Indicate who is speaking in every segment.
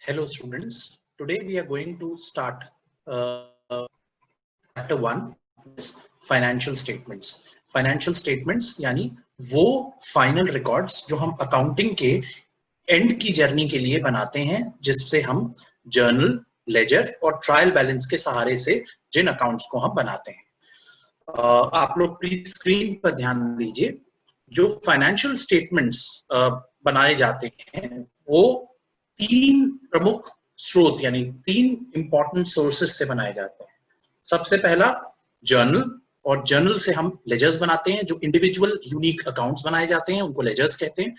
Speaker 1: Hello students, today we are going to start chapter 1 is financial statements. Financial statements यानी वो final records जो हम accounting के and की जर्नी के लिए बनाते हैं, जिससे हम जर्नल, लेजर और ट्रायल बैलेंस के सहारे से जिन अकाउंट्स को हम बनाते हैं। आप लोग प्लीज स्क्रीन पर ध्यान दीजिए। जो फाइनेंशियल स्टेटमेंट्स बनाए जाते हैं वो तीन प्रमुख स्रोत यानी तीन इंपॉर्टेंट सोर्सेस से बनाए जाते हैं। सबसे पहला जर्नल, और जर्नल से हम लेजर्स बनाते हैं। जो इंडिविजुअल यूनिक अकाउंट्स बनाए जाते हैं उनको लेजर्स कहते हैं।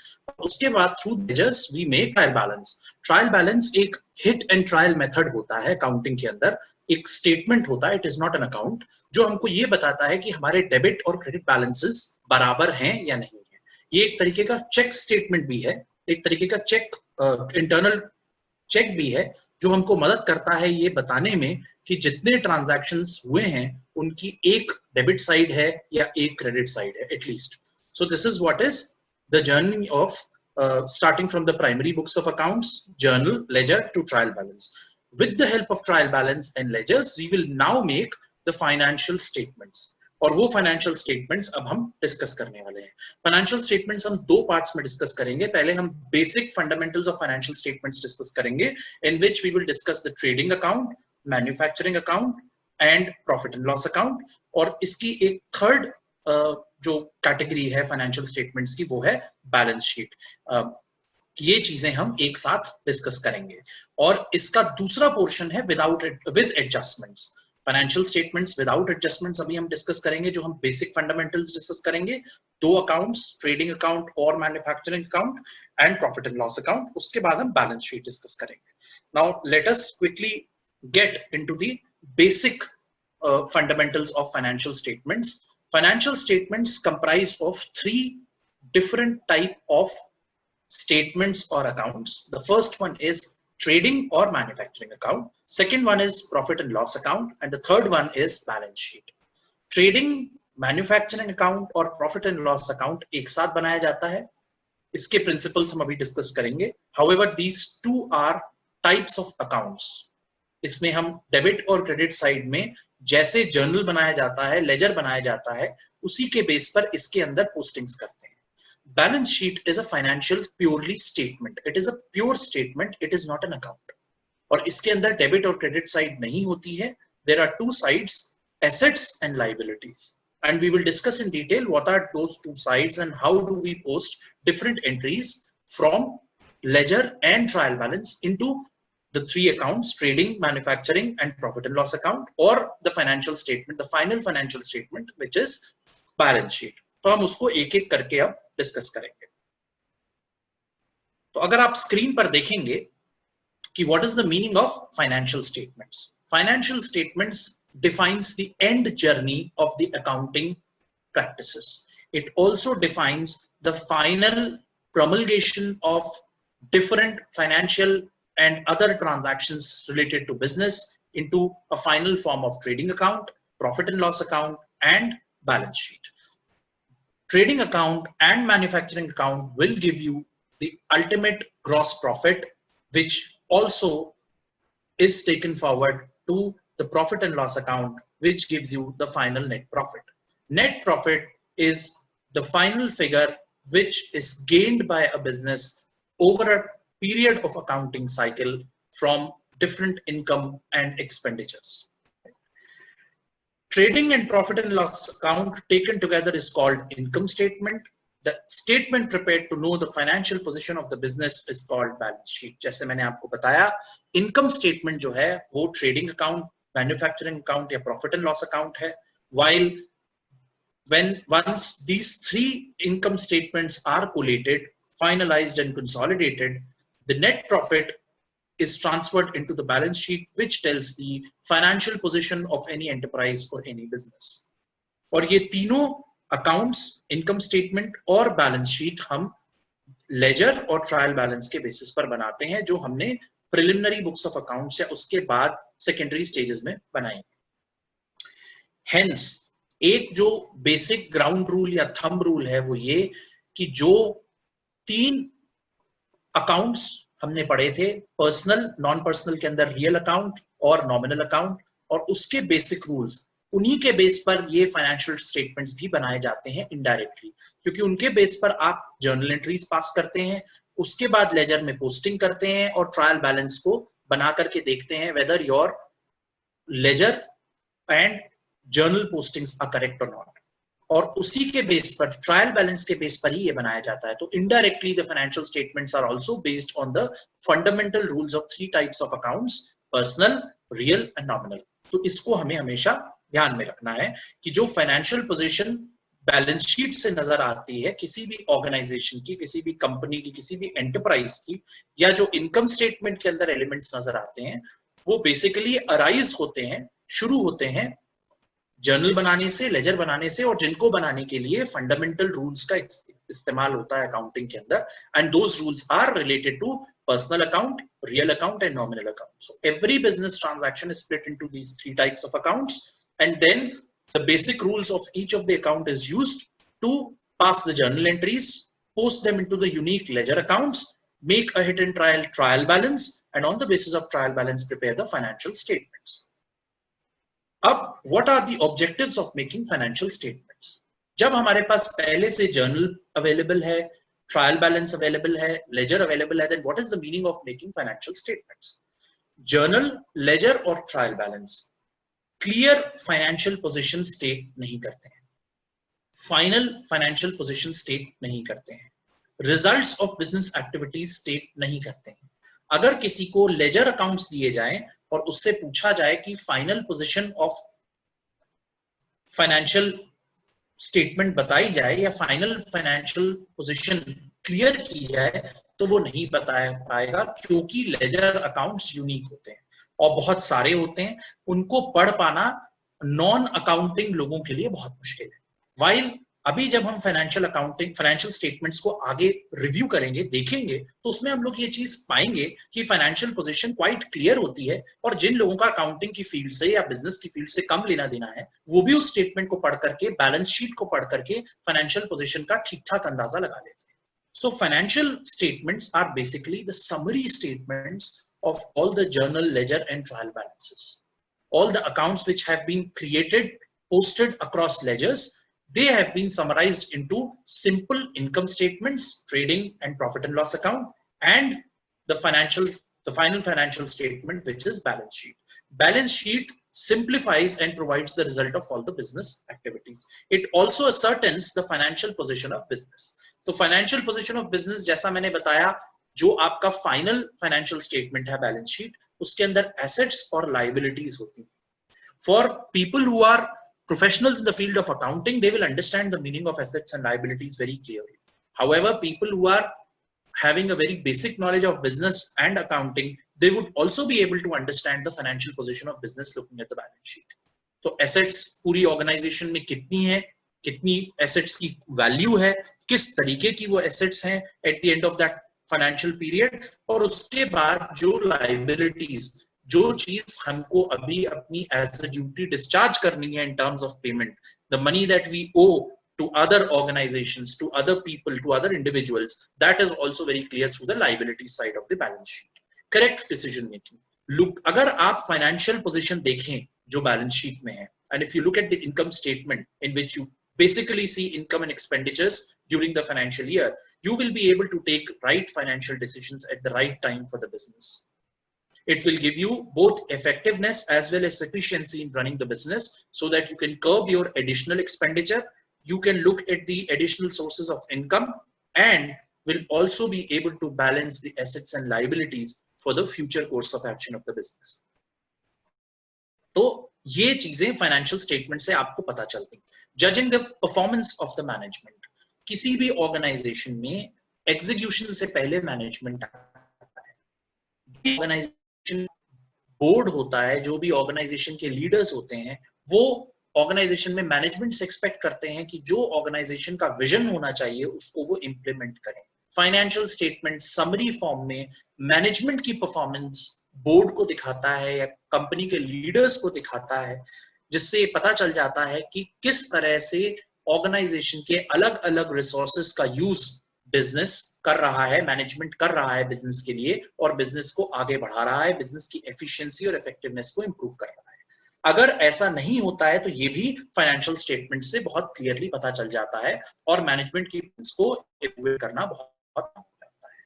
Speaker 1: उसके बाद through ledgers we make trial balance. Trial balance एक हिट एंड ट्रायल मेथड होता है अकाउंटिंग के अंदर। एक स्टेटमेंट होता है, it is not an account, जो हमको ये बताता है कि हमारे डेबिट और क्रेडिट बैलेंसेस बराबर हैं या नहीं है। ये एक तरीके का चेक स्टेटमेंट भी है, एक तरीके का चेक इंटरनल चेक भी है, जो हमको मदद करता है ये बताने में कि जितने ट्रांजैक्शंस हुए हैं उनकी एक डेबिट साइड है या एक क्रेडिट साइड है at least. So this is what is the journey of starting from the primary books of accounts, journal, ledger to trial balance. With the help of trial balance and ledgers, we will now make the financial statements. और वो financial statements अब हम discuss करने वाले हैं। Financial statements हम दो parts में डिस्कस करेंगे। पहले हम basic fundamentals of financial statements discuss करेंगे, in which we will discuss the trading account, manufacturing account and profit and loss account. और इसकी एक थर्ड जो कैटेगरी है फाइनेंशियल स्टेटमेंट्स की वो है बैलेंस शीट। ये चीजें हम एक साथ डिस्कस करेंगे। और इसका दूसरा पोर्शन है with adjustments. Financial statements without adjustments अभी हम डिस्कस करेंगे, जो हम बेसिक फंडामेंटल्स डिस्कस करेंगे। दो अकाउंट्स, ट्रेडिंग अकाउंट और manufacturing account and profit and loss account. उसके बाद हम बैलेंस शीट डिस्कस करेंगे। Now let us quickly get into the basic fundamentals of financial statements. Financial statements comprise of three different type of statements or accounts. The first one is trading or manufacturing account. Second one is profit and loss account, and the third one is balance sheet. Trading, manufacturing account और profit and loss account एक साथ बनाया जाता है। इसके principles हम अभी discuss करेंगे। However, these two are types of accounts. इसमें हम डेबिट और क्रेडिट साइड में जैसे जर्नल बनाया जाता है, लेजर बनाया जाता है, उसी के बेस पर इसके अंदर पोस्टिंग्स करते हैं। Balance sheet is a financial purely statement, it is a pure statement, it is not an account. और इसके अंदर डेबिट और क्रेडिट साइड नहीं होती है। There are two sides, assets and liabilities, and we will discuss in detail what are those two sides and how do we post different entries from ledger and trial balance into the three accounts: trading, manufacturing and profit and loss account, or the financial statement, the final financial statement, which is balance sheet. तो हम उसको एक एक करके अब discuss करेंगे। तो अगर आप स्क्रीन पर देखेंगे कि what is the meaning of financial statements? Financial statements defines the end journey of the accounting practices. It also defines the final promulgation of different financial and other transactions related to business into a final form of trading account, profit and loss account and balance sheet. Trading account and manufacturing account will give you the ultimate gross profit, which also is taken forward to the profit and loss account, which gives you the final net profit. Net profit is the final figure which is gained by a business over a period of accounting cycle from different income and expenditures. Trading and profit and loss account taken together is called income statement. The statement prepared to know the financial position of the business is called balance sheet. जैसे मैंने आपको बताया, income statement जो है वो trading account, manufacturing account या profit and loss account है, while once these three income statements are collated, finalized and consolidated, the net profit is transferred into the balance sheet, which tells the financial position of any enterprise or any business. और ये तीनों accounts, income statement और balance sheet हम ledger और trial balance के basis पर बनाते हैं, जो हमने preliminary books of accounts या उसके बाद secondary stages में बनाए। Hence, एक जो basic ground rule या thumb rule है वो ये कि जो तीन accounts हमने पढ़े थे पर्सनल, नॉन पर्सनल के अंदर रियल अकाउंट और नॉमिनल अकाउंट, और उसके बेसिक रूल्स, उन्हीं के बेस पर ये फाइनेंशियल स्टेटमेंट्स भी बनाए जाते हैं इनडायरेक्टली, क्योंकि उनके बेस पर आप जर्नल एंट्रीज पास करते हैं, उसके बाद लेजर में पोस्टिंग करते हैं और ट्रायल बैलेंस को बना करके देखते हैं whether your ledger and journal postings are correct और नॉट, और उसी के बेस पर, ट्रायल बैलेंस के बेस पर ही ये बनाया जाता है। तो indirectly the financial statements are also based on the fundamental rules of 3 types of accounts, personal, real and nominal. तो इसको हमें हमेशा ध्यान में रखना है कि जो फाइनेंशियल पोजीशन बैलेंस शीट से नजर आती है किसी भी ऑर्गेनाइजेशन की, किसी भी कंपनी की, किसी भी एंटरप्राइज की, या जो इनकम स्टेटमेंट के अंदर एलिमेंट्स नजर आते हैं, वो बेसिकली अराइज होते हैं, शुरू होते हैं जर्नल बनाने से, लेजर बनाने से, और जिनको बनाने के लिए फंडामेंटल रूल्स का इस्तेमाल होता है अकाउंटिंग के अंदर, and those rules are related to personal account, real account and nominal account. So every business transaction is split into these 3 types of accounts, and then the basic rules of each of the account is used to pass the journal entries, post them into the unique ledger accounts, make a hit and trial balance, and on the basis of trial balance prepare the financial statements. अब what are the objectives of making financial statements? जब हमारे पास पहले से journal available है, trial balance available है, laser available है, then what is the meaning of making financial statements? Journal, ledger और trial balance clear financial position state नहीं करते हैं, फाइनल फाइनेंशियल पोजीशन स्टेट नहीं करते हैं, results of business activities state नहीं करते हैं। अगर किसी को लेजर अकाउंट्स दिए जाएं और उससे पूछा जाए कि final position of financial statement बताई जाए या फाइनल फाइनेंशियल पोजीशन क्लियर की जाए, तो वो नहीं बता पाएगा, क्योंकि लेजर अकाउंट्स यूनिक होते हैं और बहुत सारे होते हैं, उनको पढ़ पाना नॉन अकाउंटिंग लोगों के लिए बहुत मुश्किल है। वाइल अभी जब हम फाइनेंशियल स्टेटमेंट्स को आगे रिव्यू करेंगे, देखेंगे, तो उसमें हम लोग ये चीज पाएंगे कि फाइनेंशियल पोजीशन क्वाइट क्लियर होती है, और जिन लोगों का अकाउंटिंग की फील्ड से या बिजनेस की फील्ड से कम लेना देना है, वो भी उस स्टेटमेंट को पढ़ करके, बैलेंस शीट को पढ़ करके फाइनेंशियल पोजीशन का ठीक ठाक अंदाजा लगा लेते हैं। So financial statements are basically the summary statements of all the journal, ledger and trial balances. All the accounts which have been created, posted across ledgers, they have been summarized into simple income statements, trading and profit and loss account, and the final financial statement, which is balance sheet. Balance sheet simplifies and provides the result of all the business activities. It also ascertains the financial position of business. तो financial position of business, जैसा मैंने बताया, जो आपका final financial statement है, balance sheet, उसके अंदर assets और लायबिलिटीज होती हैं। For people who are professionals in the field of accounting, they will understand the meaning of assets and liabilities very clearly. However, people who are having a very basic knowledge of business and accounting, they would also be able to understand the financial position of business looking at the balance sheet. तो assets पूरी organization में कितनी है, कितनी assets की value है, किस तरीके की वो assets हैं at the end of that financial period, और उसके बाद जो liabilities, जो चीज हमको अभी अपनी एज अ ड्यूटी डिस्चार्ज करनी है in terms of payment, the money that we owe to other organizations, to other people, to other individuals, that is also very clear through the liability side of the balance sheet. Correct decision making. Look, अगर आप financial position देखें जो balance sheet में है, and if you look at the income statement in which you basically see income and expenditures during the financial year, you will be able to take right financial decisions at the right time for the business. It will give you both effectiveness as well as efficiency in running the business, so that you can curb your additional expenditure, you can look at the additional sources of income, and will also be able to balance the assets and liabilities for the future course of action of the business. तो ये चीजें financial statement से आपको पता चलती हैं। Judging the performance of the management, किसी भी ऑर्गेनाइजेशन में एग्जीक्यूशन से पहले मैनेजमेंट आता है। ऑर्गेनाइजेशन बोर्ड होता है, जो भी ऑर्गेनाइजेशन के लीडर्स होते हैं, वो ऑर्गेनाइजेशन में मैनेजमेंट से एक्सपेक्ट करते हैं कि जो ऑर्गेनाइजेशन का विजन होना चाहिए उसको वो इंप्लीमेंट करें। फाइनेंशियल स्टेटमेंट समरी फॉर्म में मैनेजमेंट की परफॉर्मेंस बोर्ड को दिखाता है या कंपनी के लीडर्स को दिखाता है, जिससे पता चल जाता है कि किस तरह से ऑर्गेनाइजेशन के अलग अलग रिसोर्सेस का यूज बिजनेस कर रहा है, मैनेजमेंट कर रहा है बिजनेस के लिए और बिजनेस को आगे बढ़ा रहा है, बिजनेस की एफिशिएंसी और इफेक्टिवनेस को इंप्रूव कर रहा है। अगर ऐसा नहीं होता है तो ये भी फाइनेंशियल स्टेटमेंट से बहुत क्लियरली पता चल जाता है और मैनेजमेंट की को इवैल्यूएट करना बहुत होता है।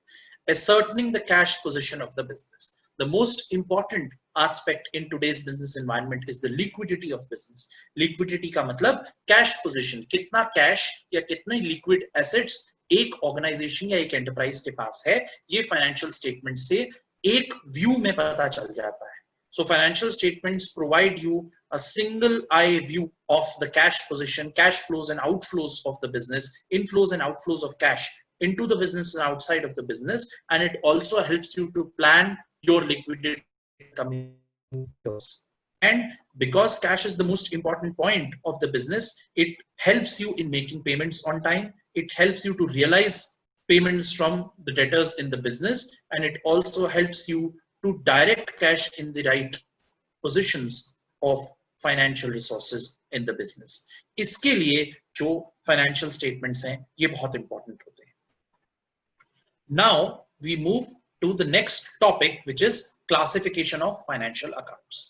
Speaker 1: Ascertaining the cash position of the business. The most important aspect in today's business environment is the liquidity of business. Liquidity का मतलब कैश पोजीशन, कितना कैश या कितने लिक्विड एसेट्स एक ऑर्गेनाइजेशन या एक एंटरप्राइज के पास है, ये फाइनेंशियल स्टेटमेंट से एक व्यू में पता चल जाता है। So financial statements provide you a single eye view of the cash position, cash flows and outflows of the business, inflows and outflows of cash into the business and outside of the business, and it also helps you to plan your liquidity coming years. And because cash is the most important point of the business, it helps you in making payments on time, it helps you to realize payments from the debtors in the business, and it also helps you to direct cash in the right positions of financial resources in the business. इसके लिए जो financial statements हैं ये बहुत important होते हैं। Now we move to the next topic, which is classification of financial accounts.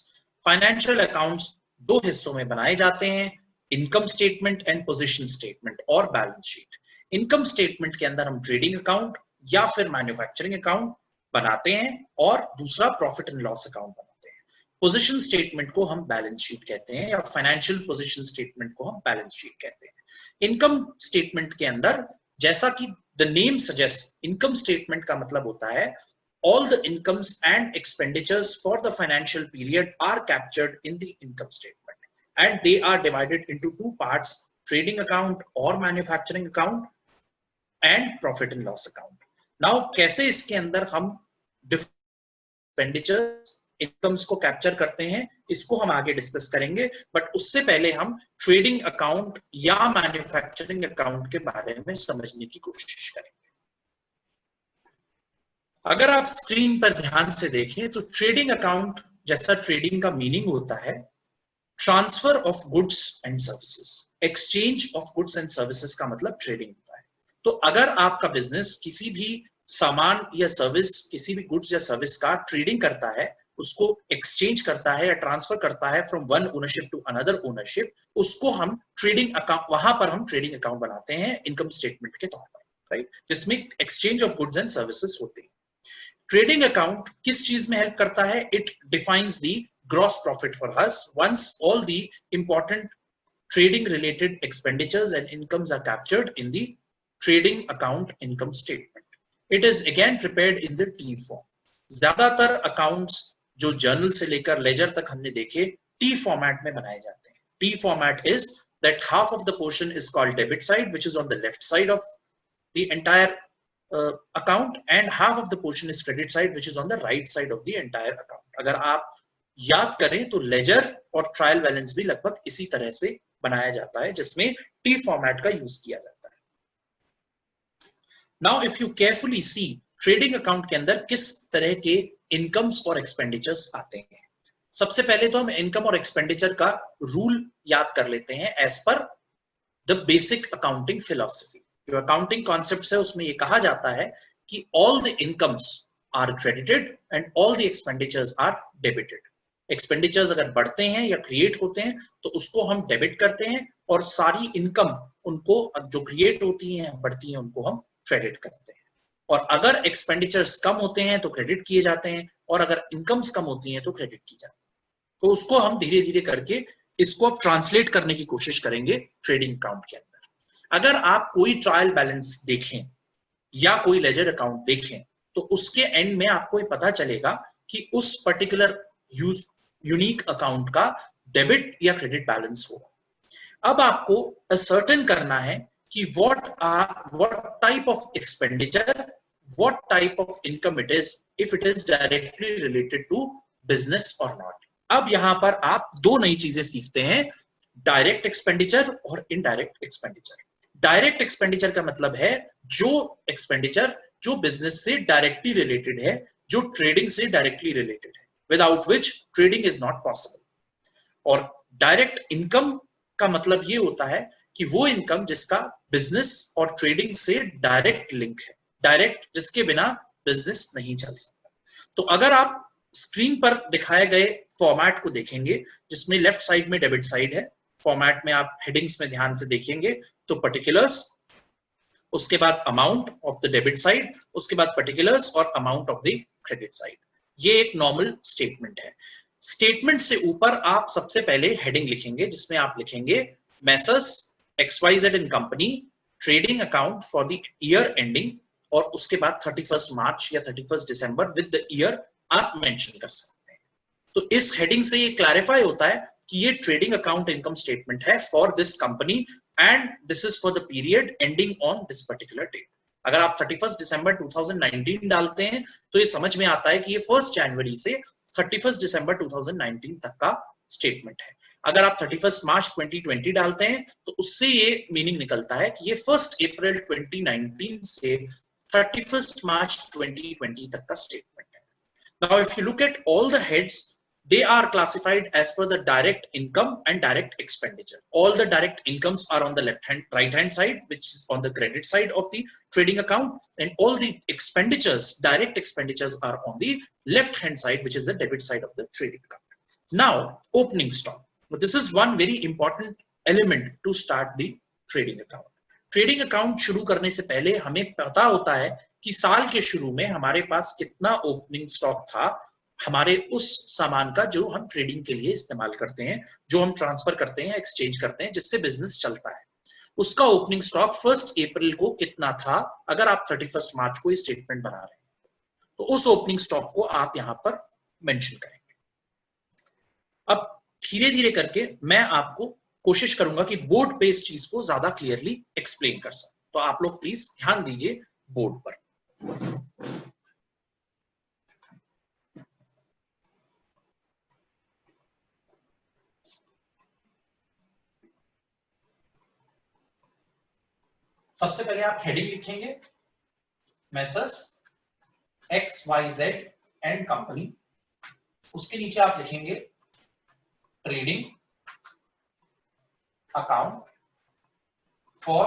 Speaker 1: Financial accounts दो हिस्सों में बनाए जाते हैं, income statement and position statement और balance sheet. Income statement के अंदर हम trading account या फिर manufacturing account बनाते हैं और दूसरा प्रॉफिट एंड लॉस अकाउंट बनाते हैं। पोजीशन स्टेटमेंट को हम बैलेंस शीट कहते हैं या फाइनेंशियल पोजीशन स्टेटमेंट को हम बैलेंस शीट कहते हैं। इनकम स्टेटमेंट के अंदर जैसा कि the name suggest, income statement का मतलब होता है all the incomes and expenditures for the financial period are captured in the income statement and they are divided into two parts, trading account or manufacturing account and profit and loss account. Now कैसे इसके अंदर हम expenditures incomes को capture करते हैं इसको हम आगे डिस्कस करेंगे, बट उससे पहले हम ट्रेडिंग अकाउंट या मैन्युफैक्चरिंग अकाउंट के बारे में समझने की कोशिश करेंगे। अगर आप स्क्रीन पर ध्यान से देखें तो ट्रेडिंग अकाउंट जैसा ट्रेडिंग का मीनिंग होता है transfer of goods and services, exchange of goods and services का मतलब ट्रेडिंग होता है। तो अगर आपका बिजनेस किसी भी सामान या सर्विस, किसी भी गुड्स या सर्विस का ट्रेडिंग करता है, उसको एक्सचेंज करता है या ट्रांसफर करता है from one ownership to another ownership, उसको हम ट्रेडिंग अकाउंट, वहां पर हम ट्रेडिंग अकाउंट बनाते हैं इनकम स्टेटमेंट के तौर पर, राइट, जिसमें exchange of goods and services होते हैं। ट्रेडिंग अकाउंट किस चीज में हेल्प करता है? It defines the gross profit for us once all the important trading related expenditures and incomes are captured in the trading account income statement. It is again prepared in the T form. ज्यादातर accounts जो journal से लेकर laser तक हमने देखे T format में बनाए जाते हैं। T format is that half of the portion is called debit side, which is on the left side of the entire account, and half of the portion is credit side, which is on the right side of the entire account. अगर आप याद करें तो laser और trial balance भी लगभग इसी तरह से बनाया जाता है, जिसमें टी फॉर्मेट का यूज किया जाता है। Now if you carefully see, trading account के अंदर किस तरह के इनकम्स और एक्सपेंडिचर्स आते हैं। सबसे पहले तो हम इनकम और एक्सपेंडिचर का रूल याद कर लेते हैं एज पर द बेसिक अकाउंटिंग फिलॉसफी। जो अकाउंटिंग कॉन्सेप्ट है उसमें ये कहा जाता है कि all the incomes are credited and all the expenditures are debited. Expenditures अगर बढ़ते हैं या क्रिएट होते हैं तो उसको हम डेबिट करते हैं, और सारी इनकम उनको जो क्रिएट होती हैं, बढ़ती हैं, उनको हम क्रेडिट करते हैं। और अगर एक्सपेंडिचर्स कम होते हैं तो क्रेडिट किए जाते हैं, और अगर इनकम्स कम होती हैं तो क्रेडिट की जाती है। तो उसको हम धीरे धीरे करके इसको अब ट्रांसलेट करने की कोशिश करेंगे ट्रेडिंग अकाउंट के अंदर। अगर आप कोई ट्रायल बैलेंस देखें या कोई लेजर अकाउंट देखें तो उसके एंड में आपको ये पता चलेगा कि उस पर्टिकुलर यूनिक अकाउंट का डेबिट या क्रेडिट बैलेंस होगा। अब आपको असर्टेन करना है कि what type of expenditure, what type of income it is, if it is directly related to business or not। अब यहां पर आप दो नई चीजें सीखते हैं, डायरेक्ट एक्सपेंडिचर और इनडायरेक्ट एक्सपेंडिचर। डायरेक्ट एक्सपेंडिचर का मतलब है जो एक्सपेंडिचर जो बिजनेस से डायरेक्टली रिलेटेड है, जो ट्रेडिंग से डायरेक्टली रिलेटेड है, without which trading is not possible। और डायरेक्ट इनकम का मतलब ये होता है कि वो इनकम जिसका बिजनेस और ट्रेडिंग से डायरेक्ट लिंक है, डायरेक्ट, जिसके बिना बिजनेस नहीं चल सकता। तो अगर आप स्क्रीन पर दिखाए गए फॉर्मेट को देखेंगे, जिसमें लेफ्ट साइड में डेबिट साइड है, फॉर्मेट में आप हेडिंग्स में ध्यान से देखेंगे तो पर्टिकुलर्स, उसके बाद amount of the debit side, उसके बाद पर्टिकुलर्स और amount of the credit side. ये एक नॉर्मल स्टेटमेंट है। स्टेटमेंट से ऊपर आप सबसे पहले हेडिंग लिखेंगे, जिसमें आप लिखेंगे Messrs XYZ in company trading account for the year ending, और उसके बाद 31 मार्च या 31 दिसंबर विद द ईयर आप मेंशन कर सकते हैं। तो इस हेडिंग से ये क्लैरिफाई होता है कि ये ट्रेडिंग अकाउंट इनकम स्टेटमेंट है for this company and this is for the period ending on this particular date. अगर आप 31 दिसंबर 2019 डालते हैं तो ये समझ में आता है कि ये 1 जनवरी से 31 दिसंबर 2019 तक का स्टेटमेंट है। अगर आप 31 मार्च 2020 डालते हैं तो उससे ये मीनिंग निकलता है कि ये 1 अप्रैल 2019 से 31 मार्च 2020 तक का स्टेटमेंट है। Now, if you look at all the heads, they are classified as per the direct income and direct expenditure. All the direct incomes are on the right hand side, which is on the credit side of the trading account, and all the expenditures, direct expenditures, are on the left hand side, which is the debit side of the trading account. Now, opening stock. This is one very important element to start the trading account. Trading account शुरू करने से पहले हमें पता होता है कि साल के शुरू में हमारे पास कितना ओपनिंग स्टॉक था हमारे उस सामान का जो हम ट्रेडिंग के लिए इस्तेमाल करते हैं, जो हम ट्रांसफर करते हैं, एक्सचेंज करते हैं, जिससे बिजनेस चलता है। उसका ओपनिंग स्टॉक 1 अप्रैल को कितना था, अगर आप 31 मार्च को ये स्टेटमेंट बना रहे हैं तो उस ओपनिंग स्टॉक को आप यहां पर मेंशन करेंगे। अब धीरे धीरे करके मैं आपको कोशिश करूंगा कि बोर्ड पे इस चीज को ज्यादा क्लियरली एक्सप्लेन कर सकूं, तो आप लोग प्लीज ध्यान दीजिए बोर्ड पर। सबसे पहले आप हेडिंग लिखेंगे मैसर्स XYZ एंड कंपनी, उसके नीचे आप लिखेंगे trading account for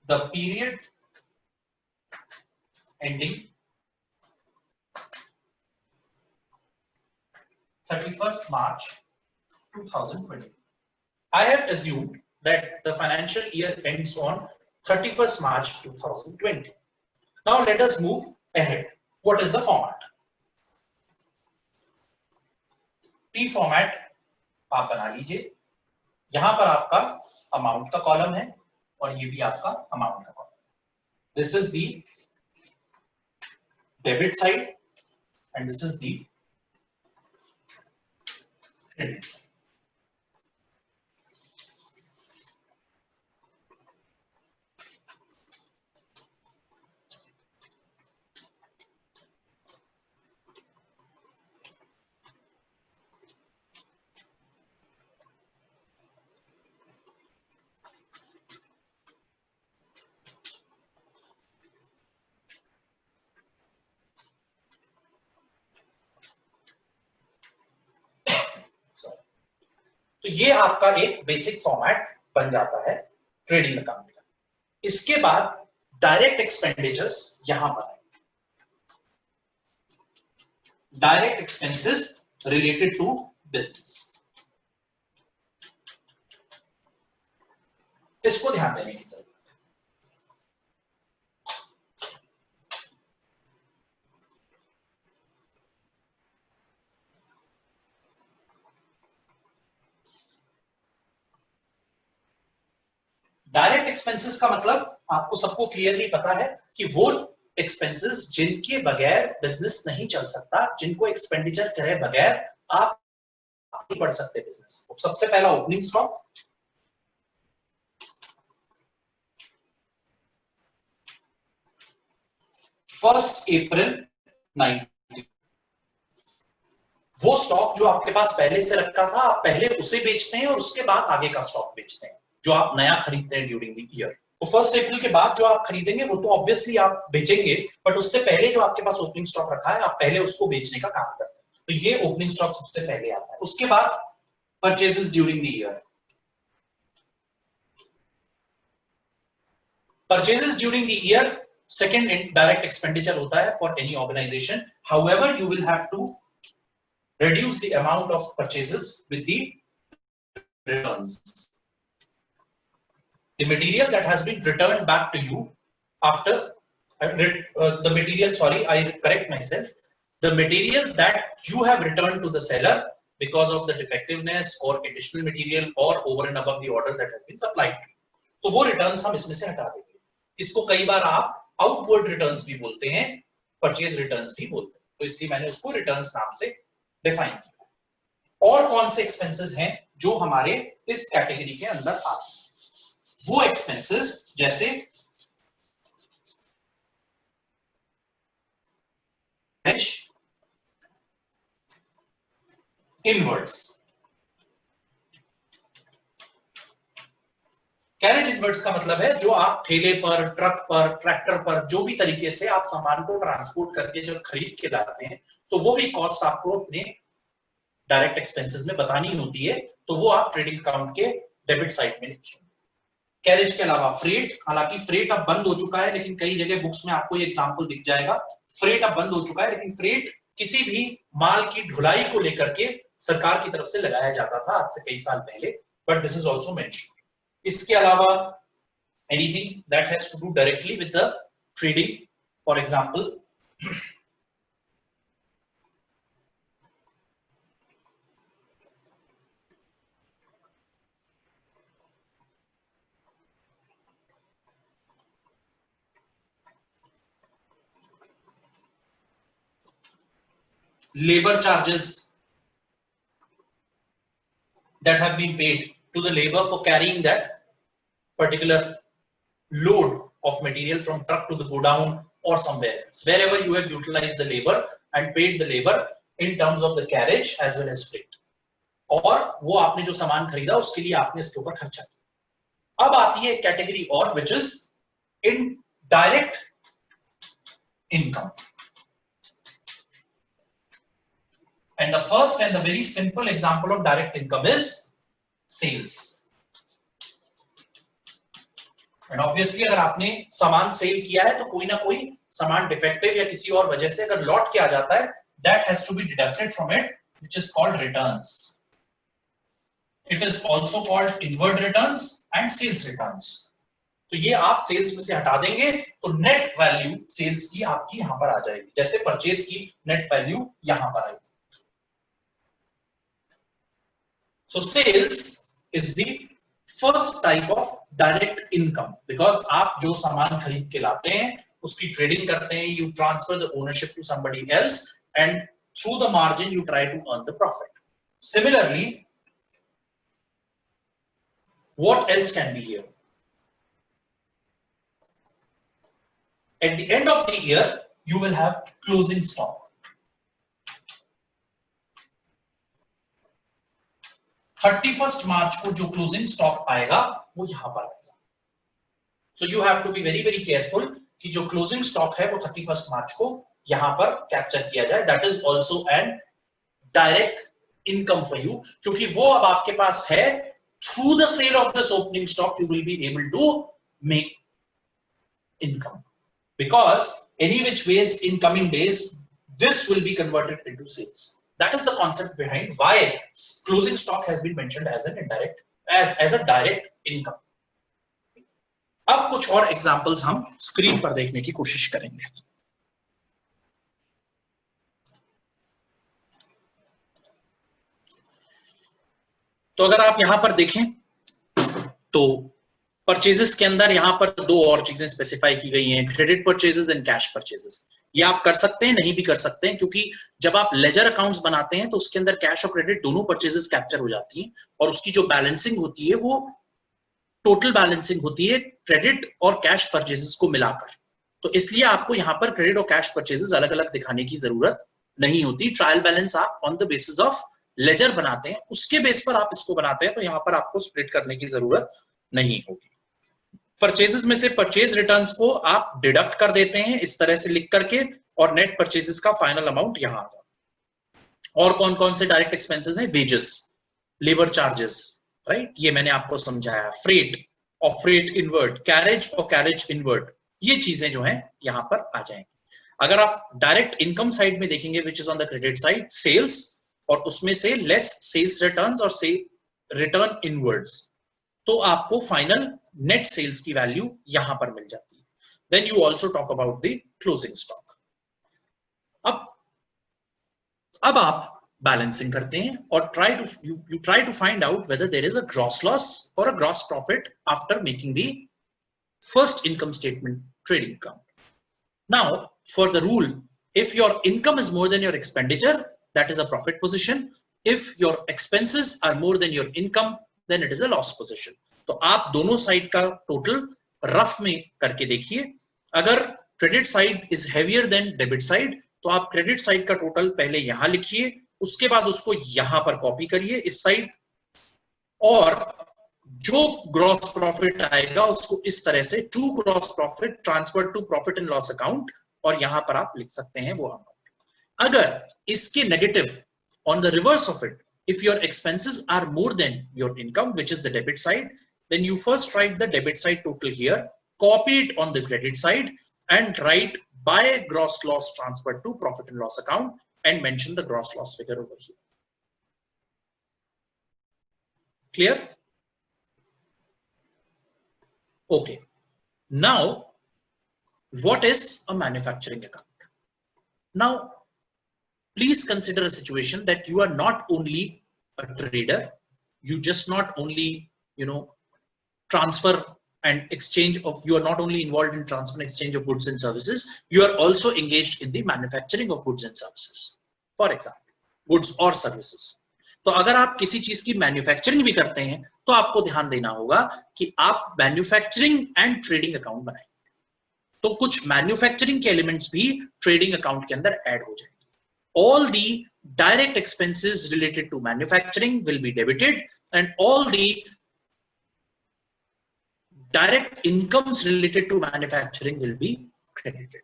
Speaker 1: the period ending 31st March 2020. I have assumed that the financial year ends on 31st March 2020. Now let us move ahead. What is the format? T format आप बना लीजिए। यहां पर आपका अमाउंट का column है और ये भी आपका अमाउंट का column. This is the debit side and this is the credit side. तो ये आपका एक बेसिक फॉर्मेट बन जाता है ट्रेडिंग अकाउंट का। इसके बाद डायरेक्ट एक्सपेंडिचर्स यहां पर है, direct expenses related to business, इसको ध्यान देने की जरूरत है। डायरेक्ट एक्सपेंसेस का मतलब आपको सबको क्लियरली पता है कि वो एक्सपेंसेस जिनके बगैर बिजनेस नहीं चल सकता, जिनको एक्सपेंडिचर करे बगैर आप नहीं बढ़ सकते बिजनेस। सबसे पहला ओपनिंग स्टॉक, फर्स्ट अप्रैल 19, वो स्टॉक जो आपके पास पहले से रखा था आप पहले उसे बेचते हैं और उसके बाद आगे का स्टॉक बेचते हैं जो आप नया खरीदते हैं ड्यूरिंग द ईयर। तो 1 अप्रैल के बाद जो आप खरीदेंगे वो तो ऑब्वियसली आप बेचेंगे, बट उससे पहले जो आपके पास ओपनिंग स्टॉक रखा है आप पहले उसको बेचने का काम करते हैं, तो ये ओपनिंग स्टॉक सबसे पहले आता है। उसके बाद purchases during the year, purchases during the year second direct expenditure होता है for any organisation. However you will have to reduce the amount of purchases with the returns. The material that has been returned back to you after the material, sorry, I correct myself, the material that you have returned to the seller because of the defectiveness or additional material or over and above the order that has been supplied, तो वो returns हम इसमें से हटा देंगे. इसको कई बार आप outward returns भी बोलते हैं, purchase returns भी बोलते हैं, तो इसलिए मैंने उसको returns नाम से डिफाइन किया. और कौन से एक्सपेंसेस हैं जो हमारे इस कैटेगरी के अंदर आते हैं? वो एक्सपेंसेस जैसे इनवर्ड्स. कैरेज इनवर्ड्स का मतलब है जो आप ठेले पर, ट्रक पर, ट्रैक्टर पर, जो भी तरीके से आप सामान को ट्रांसपोर्ट करके जब खरीद के लाते हैं, तो वो भी कॉस्ट आपको अपने डायरेक्ट एक्सपेंसेस में बतानी होती है, तो वो आप ट्रेडिंग अकाउंट के डेबिट साइड में लिखिए. कैरेज के अलावा फ्रेट, हालांकि फ्रेट अब बंद हो चुका है, लेकिन कई जगह बुक्स में आपको ये एग्जांपल दिख जाएगा. फ्रेट अब बंद हो चुका है, लेकिन फ्रेट किसी भी माल की ढुलाई को लेकर के सरकार की तरफ से लगाया जाता था आज से कई साल पहले, but this is also mentioned. इसके अलावा anything that has to do directly with the trading, for example labor charges that have been paid to the labor for carrying that particular load of material from truck to the godown or somewhere else, wherever you have utilized the labor and paid the labor in terms of the carriage as well as freight. और वो आपने जो सामान खरीदा उसके लिए आपने इसके ऊपर खर्चा किया. अब आती है कैटेगरी और which is indirect income. And the first and the very simple example of direct income is sales. And obviously अगर आपने सामान सेल किया है तो कोई ना कोई सामान डिफेक्टिव या किसी और वजह से अगर लॉट किया जाता है, that has to be deducted from it, which is called returns. It is also called inward returns and sales returns. तो ये आप सेल्स में से हटा देंगे तो नेट वैल्यू सेल्स की आपकी यहां पर आ जाएगी, जैसे परचेज की नेट वैल्यू यहां पर आएगी. So sales is the first type of direct income because आप जो सामान खरीद के लाते हैं उसकी ट्रेडिंग करते हैं, you transfer the ownership to somebody else and through the margin you try to earn the profit. Similarly, what else can be here? At the end of the year you will have closing stock. 31st मार्च को जो closing stock आएगा वो यहां पर आएगा. So you have to be very very careful कि जो closing stock है वो 31st मार्च को यहां पर कैप्चर किया जाए. That is also an direct income for you, क्योंकि वो अब आपके पास है. Through the sale of this opening stock you will be able to make income because any which ways in coming days this will be converted into sales. That is the concept behind why closing stock has been mentioned as an indirect as a direct income. अब कुछ और examples हम screen पर देखने की कोशिश करेंगे. तो अगर आप यहां पर देखें तो परचेजेस के अंदर यहां पर दो और चीजें स्पेसिफाई की गई हैं, credit purchases and cash purchases. ये आप कर सकते हैं, नहीं भी कर सकते हैं, क्योंकि जब आप लेजर अकाउंट्स बनाते हैं तो उसके अंदर कैश और क्रेडिट दोनों परचेजेस कैप्चर हो जाती हैं और उसकी जो बैलेंसिंग होती है वो टोटल बैलेंसिंग होती है क्रेडिट और कैश परचेजेस को मिलाकर. तो इसलिए आपको यहाँ पर क्रेडिट और कैश परचेजेस अलग अलग दिखाने की जरूरत नहीं होती. ट्रायल बैलेंस आप on the basis of ledger बनाते हैं, उसके बेस पर आप इसको बनाते हैं, तो यहाँ पर आपको स्प्लिट करने की जरूरत नहीं होगी. परचेजेस में से परचेज रिटर्न्स को आप डिडक्ट कर देते हैं इस तरह से लिख करके और नेट परचेजेस का फाइनल अमाउंट यहां आ जाता. और कौन कौन से डायरेक्ट एक्सपेंसेस हैं? वेजेस, लेबर चार्जेस, राइट, ये मैंने आपको समझाया. फ्रेट, ऑफरेट इनवर्ट, कैरेज और कैरेज इनवर्ट, ये चीजें जो हैं यहां पर आ जाएंगी। अगर आप डायरेक्ट इनकम साइड में देखेंगे which is on the credit side, sales, और उसमें से लेस सेल्स रिटर्न्स और से रिटर्न इनवर्ड्स, तो आपको फाइनल नेट सेल्स की वैल्यू यहां पर मिल जाती है। Then you also talk about the closing stock. अब आप बैलेंसिंग करते हैं और you try to find out whether there is a gross loss or a gross profit after making the first income statement trading account. Now, for the rule, if your income is more than your expenditure, that is a profit position. If your expenses are more than your income, then it is a loss position. तो आप दोनों side का total rough में करके देखिए। अगर credit side is heavier than debit side, तो आप क्रेडिट साइड का टोटल पहले यहां लिखिए, उसके बाद उसको यहां पर कॉपी करिए इस साइड, और जो ग्रॉस प्रॉफिट आएगा उसको इस तरह से to gross profit transfer to profit and loss account, और यहां पर आप लिख सकते हैं वो अमाउंट। अगर इसके negative, on the reverse of it, if your expenses are more than your income, which is the debit side, then you first write the debit side total here, copy it on the credit side, and write by gross loss transferred to profit and loss account, and mention the gross loss figure over here. Clear? Okay. Now, what is a manufacturing account? Now, please consider a situation that you are not only a trader, you just not only, transfer and exchange of, you are not only involved in transfer and exchange of goods and services, you are also engaged in the manufacturing of goods and services. For example, goods or services. तो अगर आप किसी चीज की manufacturing भी करते हैं तो आपको ध्यान देना होगा कि आप मैन्युफैक्चरिंग एंड ट्रेडिंग अकाउंट बनाएंगे, तो कुछ मैन्युफैक्चरिंग के एलिमेंट्स भी ट्रेडिंग अकाउंट के अंदर ऐड हो जाएंगे। All the direct expenses related to manufacturing will be debited, and all the direct incomes related to manufacturing will be credited.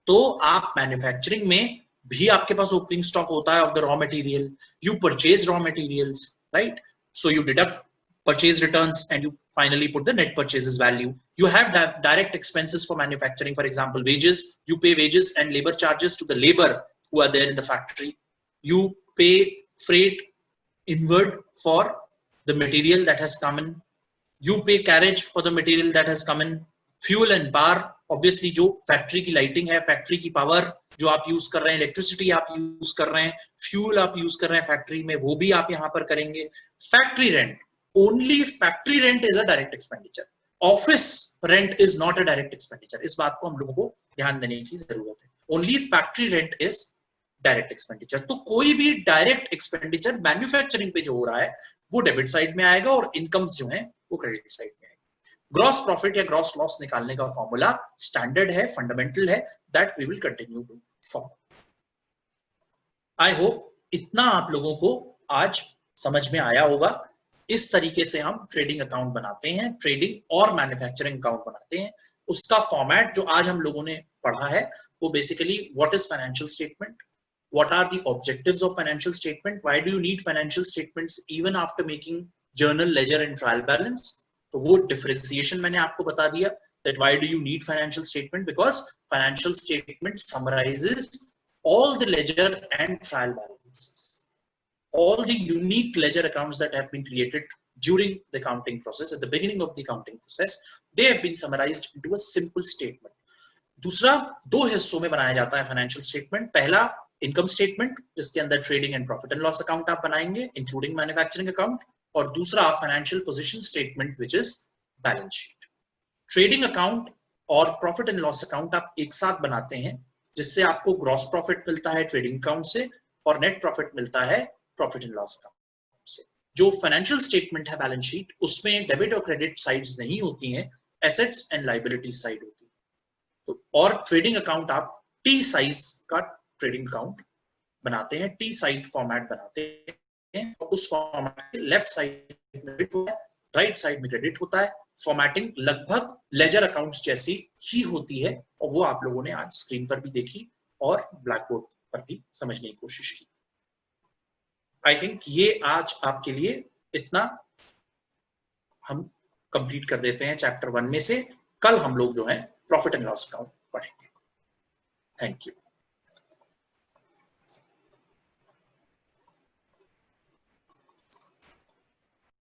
Speaker 1: तो आप मैन्युफैक्चरिंग में भी आपके पास ओपनिंग स्टॉक होता है of the raw material, you purchase raw materials, right? So you deduct purchase returns and you finally put the net purchases value. You have direct expenses for manufacturing, for example, wages. You pay wages and labor charges to the labor who are there in the factory. You pay freight inward for the material that has come in. You pay carriage for the material that has come in. Fuel and power, obviously जो factory की lighting है, factory की power जो आप use कर रहे हैं, electricity आप यूज कर रहे हैं, फ्यूल आप यूज कर रहे हैं फैक्ट्री में, वो भी आप यहाँ पर करेंगे। Factory rent, only factory rent is a direct expenditure, office rent is not a direct expenditure. इस बात को हम लोगों को ध्यान देने की जरूरत है। Only factory rent is direct expenditure. तो कोई भी डायरेक्ट एक्सपेंडिचर मैन्युफैक्चरिंग पे जो हो रहा है वो डेबिट साइड में आएगा और इनकम्स जो है वो क्रेडिट साइड में आएगा। ग्रॉस प्रॉफिट या ग्रॉस लॉस निकालने का फॉर्मूला स्टैंडर्ड है, फंडामेंटल है, that we will continue to follow. I hope इतना आप लोगों को आज समझ में आया होगा। इस तरीके से हम ट्रेडिंग अकाउंट बनाते हैं, ट्रेडिंग और मैन्युफैक्चरिंग अकाउंट बनाते हैं। उसका फॉर्मेट जो आज हम लोगों ने पढ़ा है वो basically what is financial statement, what are the objectives of financial statement, why do you need financial statements even after making journal, ledger and trial balance। तो वो differentiation मैंने आपको बता दिया that why do you need financial statement, because financial statement summarizes all the ledger and trial balances, all the unique ledger accounts that have been created during the accounting process, at the beginning of the accounting process, they have been summarized into a simple statement। दूसरा, दो हिस्सों में बनाया जाता है financial statement. पहला income statement जिसके अंदर trading and profit and loss account आप बनाएंगे इंक्लूडिंग मैन्युफैक्चरिंग अकाउंट, और दूसरा financial position statement which is balance sheet. Trading account और प्रॉफिट एंड लॉस अकाउंट आप एक साथ बनाते हैं जिससे आपको ग्रॉस प्रॉफिट मिलता है ट्रेडिंग अकाउंट से और नेट प्रॉफिट मिलता है प्रॉफिट एंड लॉस अकाउंट से। जो फाइनेंशियल स्टेटमेंट है बैलेंस शीट, उसमें डेबिट और क्रेडिट साइड्स नहीं होती हैं, एसेट्स एंड लायबिलिटी साइड होती है। तो और ट्रेडिंग अकाउंट आप टी साइज का ट्रेडिंग अकाउंट बनाते हैं, टी साइड फॉर्मेट बनाते हैं, उस फॉर्मेट के लेफ्ट साइड में डेबिट होता है, राइट साइड में क्रेडिट होता है। फॉर्मेटिंग लगभग लेजर अकाउंट्स जैसी ही होती है और वो आप लोगों ने आज स्क्रीन पर भी देखी और ब्लैक बोर्ड पर भी समझने की कोशिश की। आई थिंक ये आज आपके लिए इतना हम कंप्लीट कर देते हैं चैप्टर 1 में से। कल हम लोग जो है प्रॉफिट एंड लॉस अकाउंट पढ़ेंगे। Thank you.